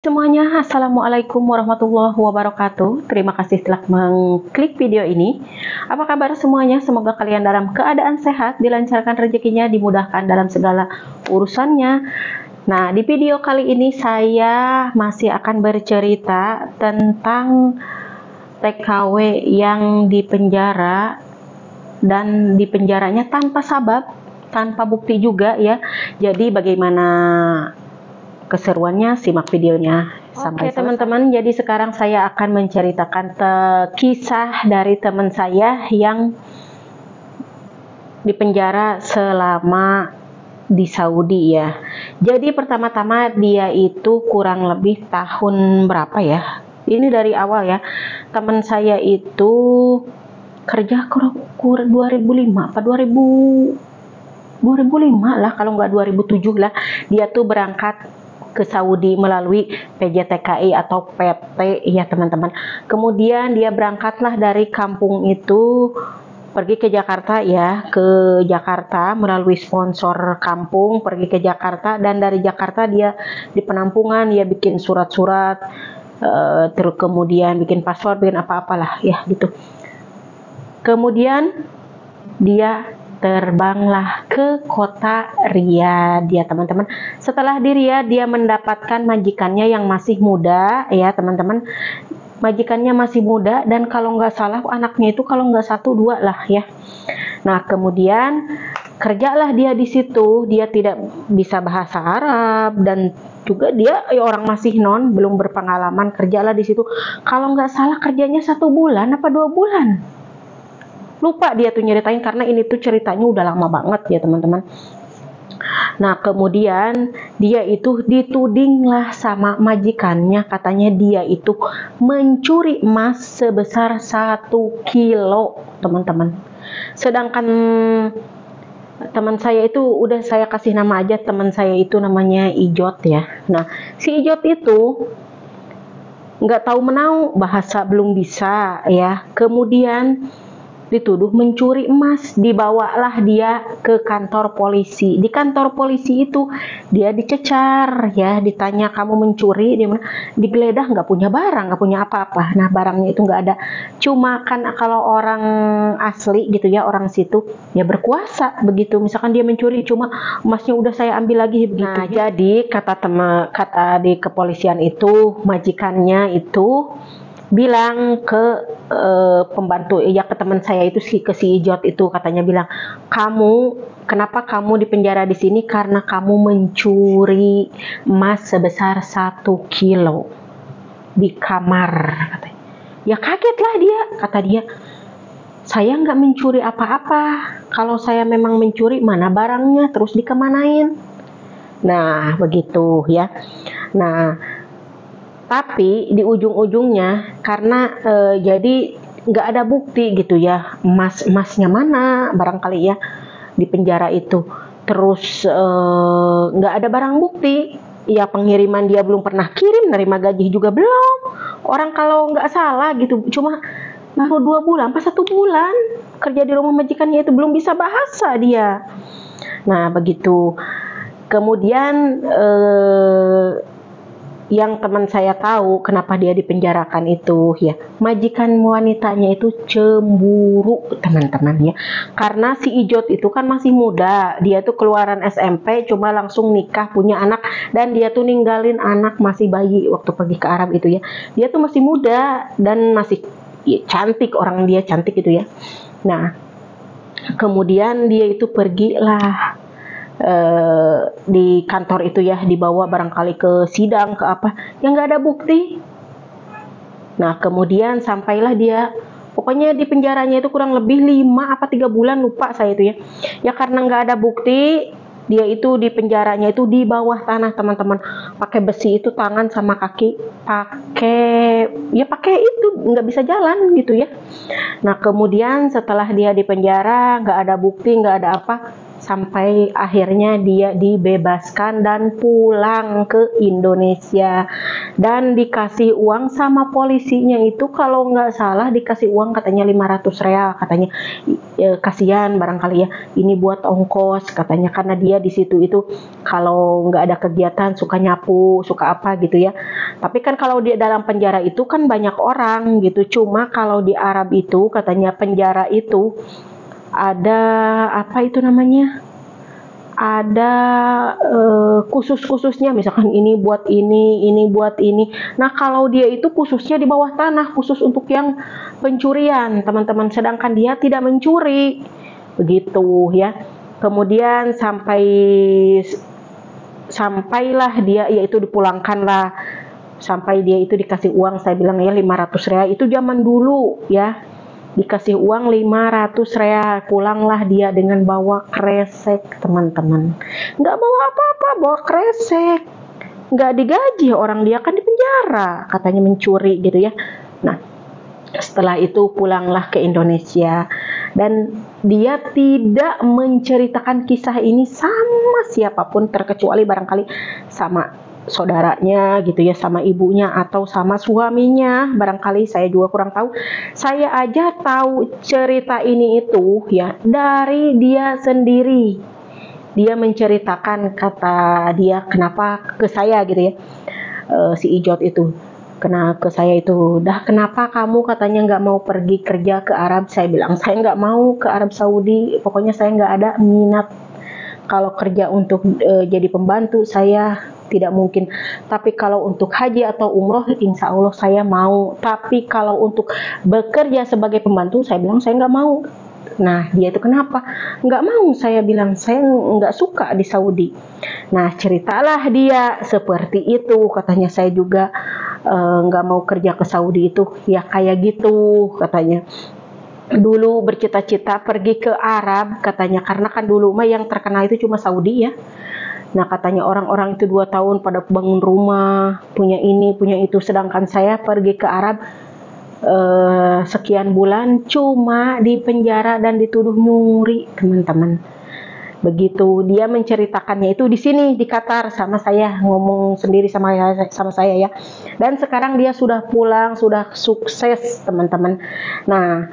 Semuanya, Assalamualaikum warahmatullahi wabarakatuh. Terima kasih telah mengklik video ini. Apa kabar semuanya? Semoga kalian dalam keadaan sehat, dilancarkan rezekinya, dimudahkan dalam segala urusannya. Nah, di video kali ini saya masih akan bercerita tentang TKW yang dipenjara dan dipenjaranya tanpa sabab, tanpa bukti juga ya. Jadi bagaimana keseruannya, simak videonya sampai teman-teman. Jadi sekarang saya akan menceritakan kisah dari teman saya yang dipenjara selama di Saudi ya. Jadi pertama-tama dia itu kurang lebih tahun berapa ya? Ini dari awal ya. Teman saya itu kerja kurang 2005 apa 2005 lah, kalau nggak 2007 lah. Dia tuh berangkat ke Saudi melalui PJTKI atau PT ya teman-teman. Kemudian dia berangkatlah dari kampung itu pergi ke Jakarta ya, ke Jakarta melalui sponsor kampung, pergi ke Jakarta, dan dari Jakarta dia di penampungan, dia bikin surat-surat, terus kemudian bikin paspor, bikin apa-apalah ya gitu. Kemudian dia terbanglah ke kota Riyadh ya teman-teman. Setelah di Riyadh dia mendapatkan majikannya yang masih muda ya teman-teman. Majikannya masih muda dan kalau nggak salah anaknya itu kalau nggak 1-2 lah ya. Nah kemudian kerjalah dia di situ. Dia tidak bisa bahasa Arab dan juga dia orang masih belum berpengalaman. Kerjalah di situ. Kalau nggak salah kerjanya 1 bulan apa 2 bulan. Lupa dia tuh nyeritain karena ini tuh ceritanya udah lama banget ya teman-teman. Nah kemudian dia itu ditudinglah sama majikannya, katanya dia itu mencuri emas sebesar 1 kilo teman-teman. Sedangkan teman saya itu udah saya kasih nama aja, teman saya itu namanya Ijot ya. Nah si Ijot itu nggak tahu menau, bahasa belum bisa ya. Kemudian dituduh mencuri emas, dibawalah dia ke kantor polisi. Di kantor polisi itu dia dicecar ya, ditanya kamu mencuri, dia digeledah nggak punya barang, nggak punya apa-apa. Nah barangnya itu nggak ada, cuma kan kalau orang asli gitu ya, orang situ ya berkuasa begitu. Misalkan dia mencuri cuma emasnya udah saya ambil lagi begitu. Nah jadi kata di kepolisian itu, majikannya itu bilang ke pembantu ya, ke teman saya itu ke si Ijot itu, katanya bilang, kenapa kamu dipenjara di sini? Karena kamu mencuri emas sebesar 1 kilo di kamar, katanya. Ya kagetlah dia, kata dia, saya nggak mencuri apa-apa. Kalau saya memang mencuri, mana barangnya, terus dikemanain? Nah begitu ya. Nah tapi di ujung-ujungnya karena jadi nggak ada bukti gitu ya, emasnya mana barangkali ya di penjara itu. Terus nggak ada barang bukti ya, pengiriman dia belum pernah kirim, nerima gaji juga belum. Orang kalau nggak salah gitu cuma baru 2 bulan pas 1 bulan kerja di rumah majikannya itu, belum bisa bahasa dia. Nah begitu. Kemudian yang teman saya tahu kenapa dia dipenjarakan itu ya, majikan wanitanya itu cemburu teman-teman ya, karena si Ijot itu kan masih muda, dia tuh keluaran SMP cuma langsung nikah punya anak, dan dia tuh ninggalin anak masih bayi waktu pergi ke Arab itu ya. Dia tuh masih muda dan masih ya, cantik, orang dia cantik gitu ya. Nah kemudian dia itu pergilah di kantor itu ya, dibawa barangkali ke sidang ke apa, yang nggak ada bukti. Nah kemudian sampailah dia, pokoknya di penjaranya itu kurang lebih 5 apa 3 bulan, lupa saya itu ya. Ya karena nggak ada bukti, dia itu di penjaranya itu di bawah tanah teman-teman, pakai besi itu tangan sama kaki, pakai itu nggak bisa jalan gitu ya. Nah kemudian setelah dia di penjara, nggak ada bukti, nggak ada apa, sampai akhirnya dia dibebaskan dan pulang ke Indonesia. dan dikasih uang sama polisinya itu, kalau nggak salah dikasih uang katanya 500 real katanya. Kasihan barangkali ya, ini buat ongkos katanya, karena dia di situ itu kalau nggak ada kegiatan suka nyapu, suka apa gitu ya. Tapi kan kalau di dalam penjara itu kan banyak orang gitu, cuma kalau di Arab itu katanya penjara itu ada apa itu namanya, ada khusus-khususnya, misalkan ini buat ini buat ini. Nah kalau dia itu khususnya di bawah tanah, khusus untuk yang pencurian teman-teman, sedangkan dia tidak mencuri begitu ya. Kemudian sampailah dia yaitu dipulangkan lah, sampai dia itu dikasih uang, saya bilang ya 500 real itu zaman dulu ya, dikasih uang 500 real, pulanglah dia dengan bawa kresek teman-teman, nggak bawa apa-apa, bawa kresek, nggak digaji orang, dia kan di penjara katanya mencuri gitu ya. Nah setelah itu pulanglah ke Indonesia, dan dia tidak menceritakan kisah ini sama siapapun, terkecuali barangkali sama saudaranya gitu ya, sama ibunya atau sama suaminya, barangkali, saya juga kurang tahu. Saya aja tahu cerita ini itu ya dari dia sendiri. Dia menceritakan, kata dia, kenapa ke saya gitu ya, si Ijot itu kena ke saya itu, dah kenapa kamu katanya nggak mau pergi kerja ke Arab. Saya bilang saya nggak mau ke Arab Saudi, pokoknya saya nggak ada minat. Kalau kerja untuk jadi pembantu saya tidak mungkin, tapi kalau untuk haji atau umroh insya Allah saya mau, tapi kalau untuk bekerja sebagai pembantu saya bilang saya nggak mau. Nah dia itu kenapa nggak mau, saya bilang saya nggak suka di Saudi. Nah ceritalah dia seperti itu, katanya saya juga nggak mau kerja ke Saudi itu ya kayak gitu katanya. Dulu bercita-cita pergi ke Arab katanya, karena kan dulu mah yang terkenal itu cuma Saudi ya. Nah katanya orang-orang itu 2 tahun pada bangun rumah, punya ini punya itu, sedangkan saya pergi ke Arab sekian bulan cuma di penjara dan dituduh nyuri teman-teman. Begitu dia menceritakannya itu di sini di Qatar, sama saya ngomong sendiri sama saya ya. Dan sekarang dia sudah pulang, sudah sukses teman-teman. Nah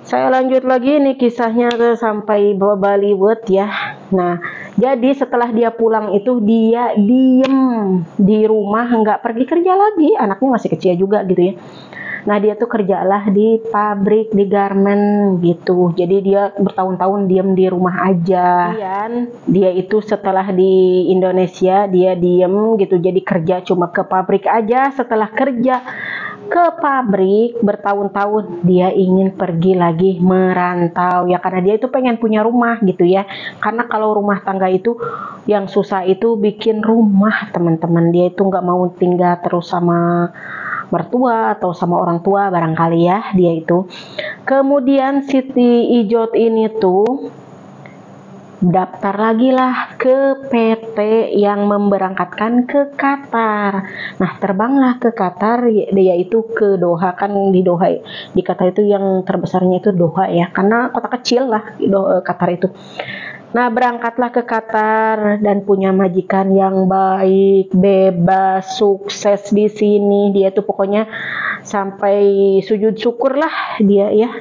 saya lanjut lagi nih kisahnya sampai Bollywood ya. Nah jadi setelah dia pulang itu dia diem di rumah, nggak pergi kerja lagi, anaknya masih kecil juga gitu ya. Nah dia tuh kerjalah di pabrik, di garment gitu. Jadi dia bertahun-tahun diem di rumah aja. Kemudian dia itu setelah di Indonesia dia diem gitu, jadi kerja cuma ke pabrik aja. Setelah kerja ke pabrik bertahun-tahun dia ingin pergi lagi merantau ya, karena dia itu pengen punya rumah gitu ya. Karena kalau rumah tangga itu yang susah itu bikin rumah teman-teman, dia itu nggak mau tinggal terus sama mertua atau sama orang tua barangkali ya dia itu. Kemudian Siti Ijot ini tuh daftar lagi lah ke PT yang memberangkatkan ke Qatar. Nah terbanglah ke Qatar, dia itu ke Doha, kan di Doha, di Qatar itu yang terbesarnya itu Doha ya, karena kota kecil lah di Qatar itu. Nah berangkatlah ke Qatar dan punya majikan yang baik, bebas, sukses di sini. Dia tuh pokoknya sampai sujud syukur lah dia ya.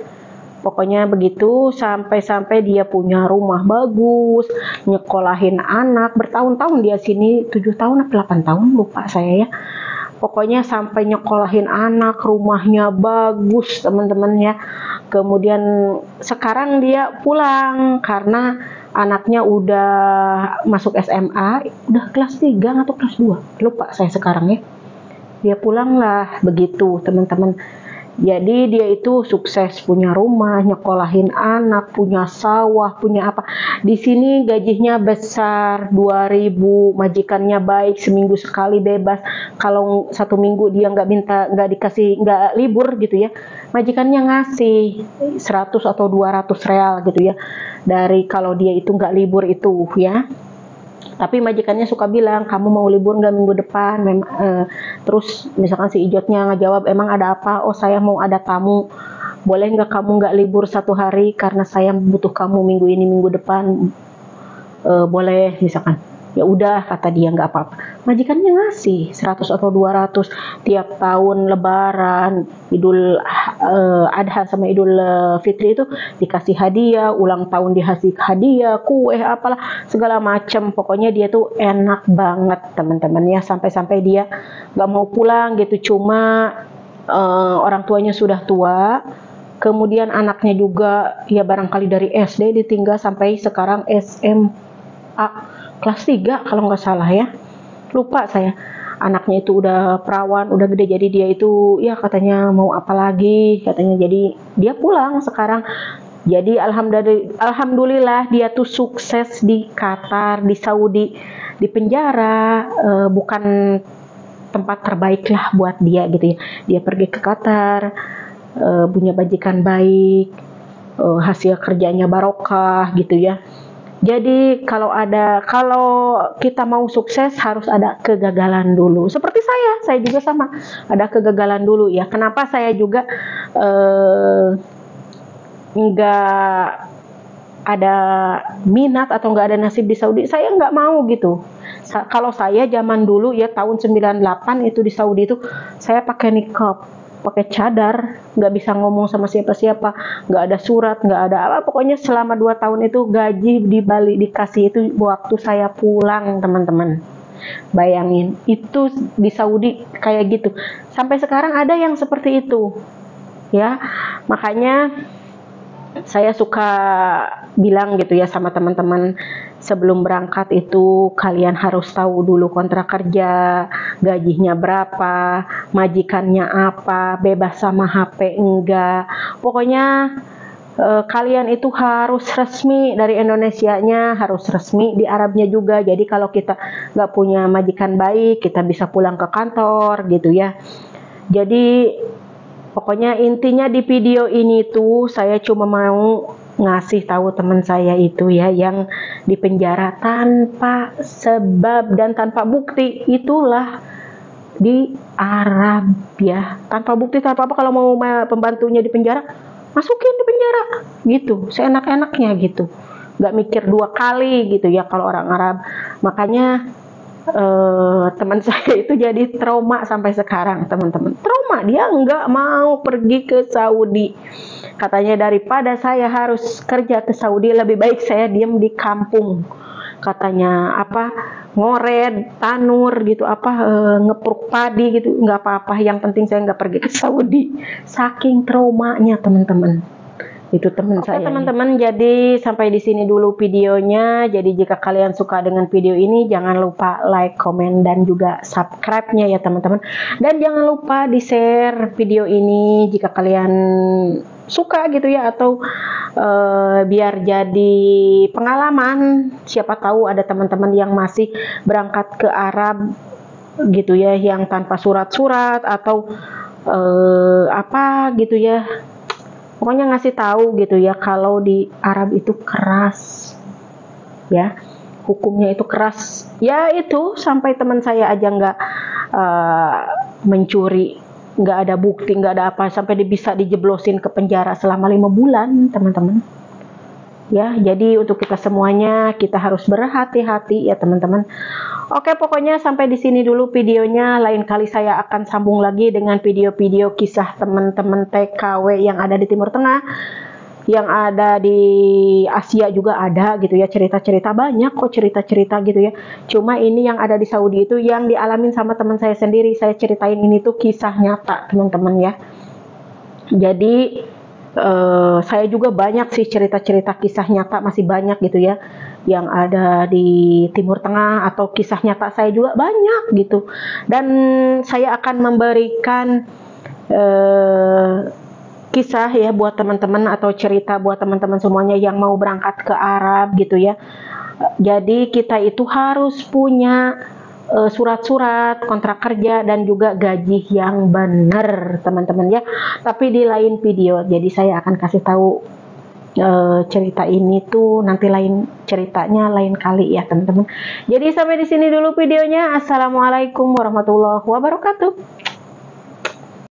Pokoknya begitu, sampai dia punya rumah bagus, nyekolahin anak, bertahun-tahun dia sini, 7 tahun atau 8 tahun lupa saya ya. Pokoknya sampai nyekolahin anak, rumahnya bagus teman-teman ya. Kemudian sekarang dia pulang karena anaknya udah masuk SMA, udah kelas 3 atau kelas 2, lupa saya sekarang ya. Dia pulang lah begitu teman-teman. Jadi dia itu sukses, punya rumah, nyekolahin anak, punya sawah, punya apa. Di sini gajinya besar, 2.000, majikannya baik, seminggu sekali bebas. Kalau 1 minggu dia nggak dikasih, nggak libur gitu ya, majikannya ngasih 100 atau 200 real gitu ya. Dari kalau dia itu nggak libur itu ya. Tapi majikannya suka bilang, kamu mau libur nggak minggu depan? Terus misalkan si Ijotnya ngejawab, emang ada apa? Oh saya mau ada tamu, boleh nggak kamu nggak libur 1 hari karena saya butuh kamu minggu ini, minggu depan boleh misalkan. Ya udah, kata dia, nggak apa-apa. Majikannya ngasih 100 atau 200 tiap tahun Lebaran, Idul Adha sama Idul Fitri itu dikasih hadiah, ulang tahun dikasih hadiah, kue apalah segala macam. Pokoknya dia tuh enak banget teman-teman ya, sampai-sampai dia nggak mau pulang gitu. Cuma orang tuanya sudah tua, kemudian anaknya juga ya barangkali dari SD ditinggal sampai sekarang SMA kelas 3 kalau nggak salah ya, lupa saya. Anaknya itu udah perawan, udah gede, jadi dia itu ya katanya mau apa lagi katanya, jadi dia pulang sekarang. Jadi alhamdulillah dia tuh sukses di Qatar, di Saudi, di penjara. Bukan tempat terbaik lah buat dia gitu ya. Dia pergi ke Qatar, punya majikan baik, hasil kerjanya barokah gitu ya. Jadi kalau kita mau sukses harus ada kegagalan dulu. Seperti saya juga sama, ada kegagalan dulu ya. Kenapa saya juga nggak ada minat atau nggak ada nasib di Saudi? Saya nggak mau gitu. Kalau saya zaman dulu ya tahun 98 itu di Saudi itu saya pakai niqab, pakai cadar, nggak bisa ngomong sama siapa-siapa, nggak ada surat, nggak ada apa, pokoknya selama 2 tahun itu gaji dikasih itu waktu saya pulang teman-teman. Bayangin, itu di Saudi kayak gitu. Sampai sekarang ada yang seperti itu ya. Makanya saya suka bilang gitu ya sama teman-teman, sebelum berangkat itu kalian harus tahu dulu kontrak kerja, gajinya berapa, majikannya apa, bebas sama HP enggak. Pokoknya kalian itu harus resmi dari Indonesianya, harus resmi di Arabnya juga. Jadi kalau kita nggak punya majikan baik, kita bisa pulang ke kantor gitu ya. Jadi pokoknya intinya di video ini tuh saya cuma mau ngasih tahu teman saya itu ya, yang di penjara tanpa sebab dan tanpa bukti. Itulah di Arab ya, tanpa bukti tanpa apa. Kalau mau pembantunya di penjara, masukin di penjara gitu, seenak-enaknya gitu, nggak mikir 2 kali gitu ya kalau orang Arab. Makanya teman saya itu jadi trauma sampai sekarang teman-teman, trauma, dia nggak mau pergi ke Saudi. Katanya daripada saya harus kerja ke Saudi, lebih baik saya diam di kampung. Katanya apa, ngoret, tanur gitu, apa ngepruk padi gitu, nggak apa-apa, yang penting saya nggak pergi ke Saudi. Saking traumanya teman-teman. Itu teman saya. Oke teman-teman, jadi sampai di sini dulu videonya. Jadi jika kalian suka dengan video ini, jangan lupa like, komen, dan juga subscribe-nya ya teman-teman. Dan jangan lupa di-share video ini jika kalian suka gitu ya, atau biar jadi pengalaman. Siapa tahu ada teman-teman yang masih berangkat ke Arab gitu ya, yang tanpa surat-surat atau apa gitu ya. Pokoknya ngasih tahu gitu ya, kalau di Arab itu keras ya, hukumnya itu keras ya. Itu sampai teman saya aja nggak mencuri, nggak ada bukti, nggak ada apa, sampai bisa dijeblosin ke penjara selama 5 bulan teman-teman ya. Jadi untuk kita semuanya, kita harus berhati-hati ya teman-teman. Oke, pokoknya sampai di sini dulu videonya. Lain kali saya akan sambung lagi dengan video-video kisah teman-teman TKW yang ada di Timur Tengah, yang ada di Asia juga ada gitu ya. Cerita-cerita banyak kok, cerita-cerita gitu ya. Cuma ini yang ada di Saudi itu yang dialamin sama teman saya sendiri. Saya ceritain ini tuh kisah nyata teman-teman ya. Jadi saya juga banyak sih cerita-cerita kisah nyata, masih banyak gitu ya, yang ada di Timur Tengah, atau kisah nyata saya juga banyak gitu. Dan saya akan memberikan kisah ya buat teman-teman, atau cerita buat teman-teman semuanya yang mau berangkat ke Arab gitu ya. Jadi kita itu harus punya surat-surat, kontrak kerja, dan juga gaji yang benar teman-teman ya. Tapi di lain video, jadi saya akan kasih tahu cerita ini tuh nanti lain ceritanya lain kali ya teman-teman. Jadi sampai di sini dulu videonya. Assalamualaikum warahmatullahi wabarakatuh.